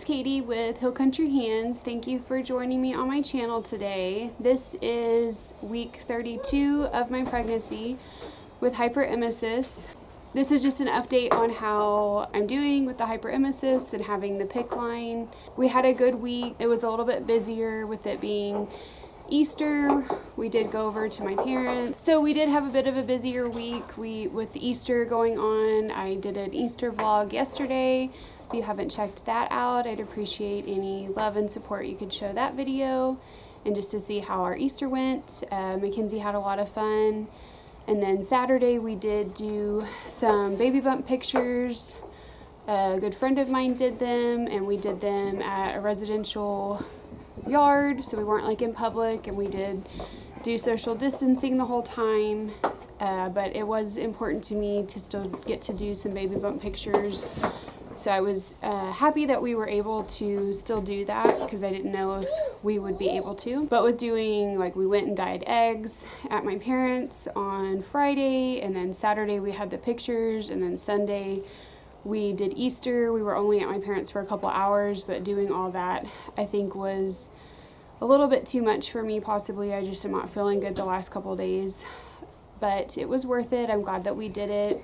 it's Katie with Hill Country Hands. Thank you for joining me on my channel today. This is week 32 of my pregnancy with hyperemesis. This is just an update on how I'm doing with the hyperemesis and having the Picc line. We had a good week. It was a little bit busier with it being Easter. We did go over to my parents. So we did have a bit of a busier week. With Easter going on, I did an Easter vlog yesterday. If you haven't checked that out, I'd appreciate any love and support you could show that video. And just to see how our Easter went. Mackenzie had a lot of fun. And then Saturday we did do some baby bump pictures. A good friend of mine did them, and we did them at a residential yard, so we weren't like in public, and we did do social distancing the whole time, but it was important to me to still get to do some baby bump pictures, so I was happy that we were able to still do that, because I didn't know if we would be able to. But with doing, like, we went and dyed eggs at my parents on Friday, and then Saturday we had the pictures, and then Sunday we did Easter. We were only at my parents' for a couple hours, but doing all that I think was a little bit too much for me, possibly. I just am not feeling good the last couple days, but it was worth it. I'm glad that we did it.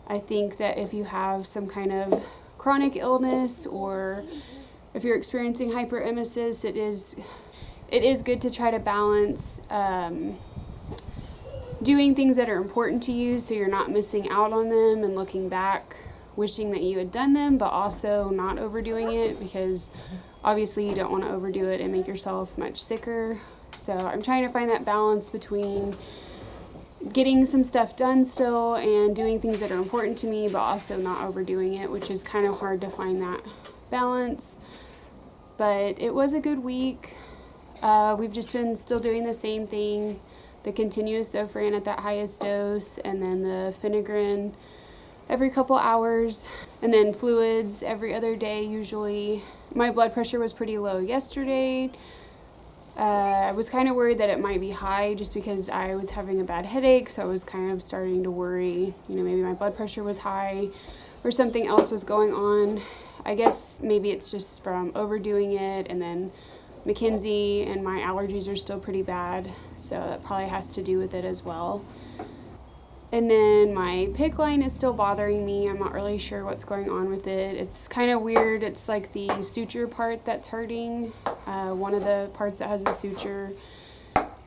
I think that if you have some kind of chronic illness, or if you're experiencing hyperemesis, it is good to try to balance doing things that are important to you, so you're not missing out on them and looking back wishing that you had done them, but also not overdoing it, because obviously you don't want to overdo it and make yourself much sicker. So I'm trying to find that balance between getting some stuff done still and doing things that are important to me, but also not overdoing it, which is kind of hard to find that balance. But it was a good week. We've just been still doing the same thing, the continuous Zofran at that highest dose, and then the Finagrin every couple hours, and then fluids every other day usually. My blood pressure was pretty low yesterday. I was kind of worried that it might be high just because I was having a bad headache, so I was kind of starting to worry, maybe my blood pressure was high or something else was going on. I guess maybe it's just from overdoing it, and then Mackenzie and my allergies are still pretty bad, so that probably has to do with it as well. And then my Picc line is still bothering me. I'm not really sure what's going on with it. It's kind of weird. It's like the suture part that's hurting. One of the parts that has the suture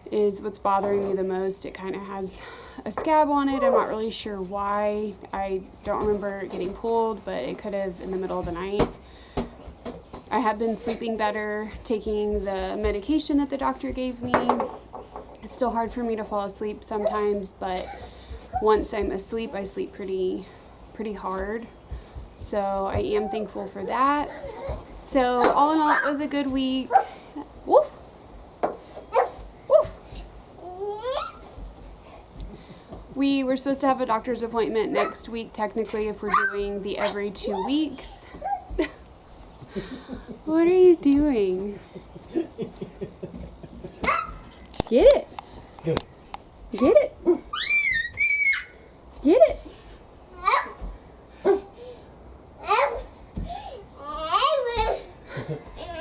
is what's bothering me the most. It kind of has a scab on it. I'm not really sure why. I don't remember it getting pulled, but it could have in the middle of the night. I have been sleeping better, taking the medication that the doctor gave me. It's still hard for me to fall asleep sometimes, but once I'm asleep, I sleep pretty hard. So I am thankful for that. So all in all, it was a good week. Woof! Woof! We were supposed to have a doctor's appointment next week, technically, if we're doing the every 2 weeks. What are you doing? Get it! Get it! Get it!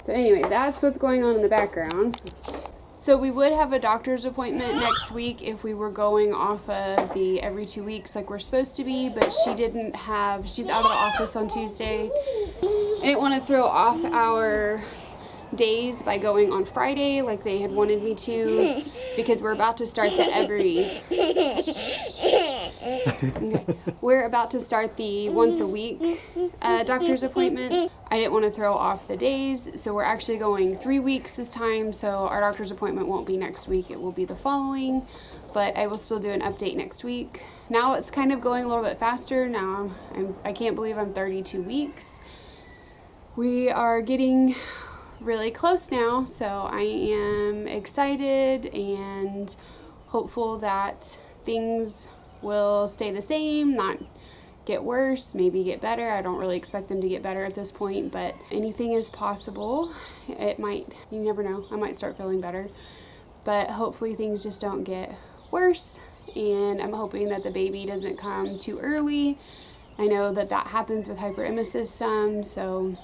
So anyway, that's what's going on in the background. So we would have a doctor's appointment next week if we were going off of the every 2 weeks like we're supposed to be, but she's out of the office on Tuesday. I didn't want to throw off our days by going on Friday like they had wanted me to, because we're about to start we're about to start the once a week doctor's appointments. I didn't want to throw off the days, so we're actually going 3 weeks this time, so our doctor's appointment won't be next week, it will be the following, but I will still do an update next week. Now it's kind of going a little bit faster. Now I can't believe I'm 32 weeks. We are getting really close now, so I am excited and hopeful that things will stay the same, not get worse, maybe get better. I don't really expect them to get better at this point, but anything is possible. It might, you never know, I might start feeling better, but hopefully things just don't get worse, and I'm hoping that the baby doesn't come too early. I know that happens with hyperemesis some, so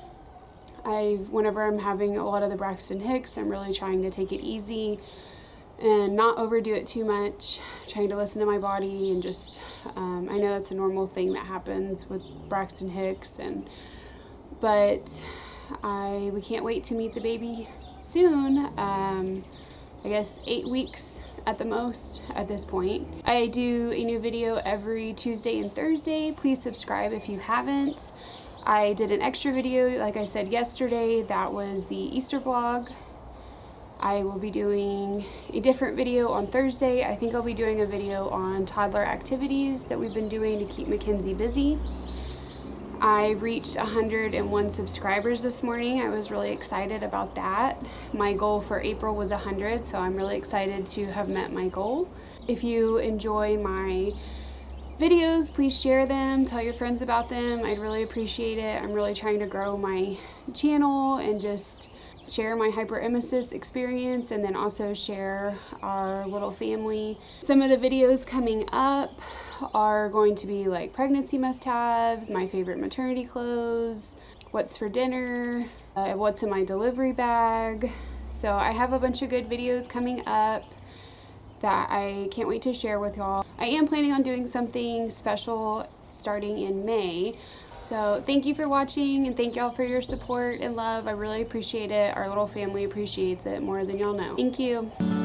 Whenever I'm having a lot of the Braxton Hicks, I'm really trying to take it easy and not overdo it too much, trying to listen to my body and just, I know that's a normal thing that happens with Braxton Hicks, but we can't wait to meet the baby soon. I guess 8 weeks at the most at this point. I do a new video every Tuesday and Thursday. Please subscribe if you haven't. I did an extra video, like I said yesterday, that was the Easter vlog. I will be doing a different video on Thursday. I think I'll be doing a video on toddler activities that we've been doing to keep Mackenzie busy. I reached 101 subscribers this morning. I was really excited about that. My goal for April was 100, so I'm really excited to have met my goal. If you enjoy my videos, please share them, tell your friends about them. I'd really appreciate it. I'm really trying to grow my channel and just share my hyperemesis experience, and then also share our little family. Some of the videos coming up are going to be like pregnancy must-haves, my favorite maternity clothes, what's for dinner, what's in my delivery bag. So I have a bunch of good videos coming up that I can't wait to share with y'all. I am planning on doing something special starting in May. So thank you for watching, and thank y'all for your support and love. I really appreciate it. Our little family appreciates it more than y'all know. Thank you.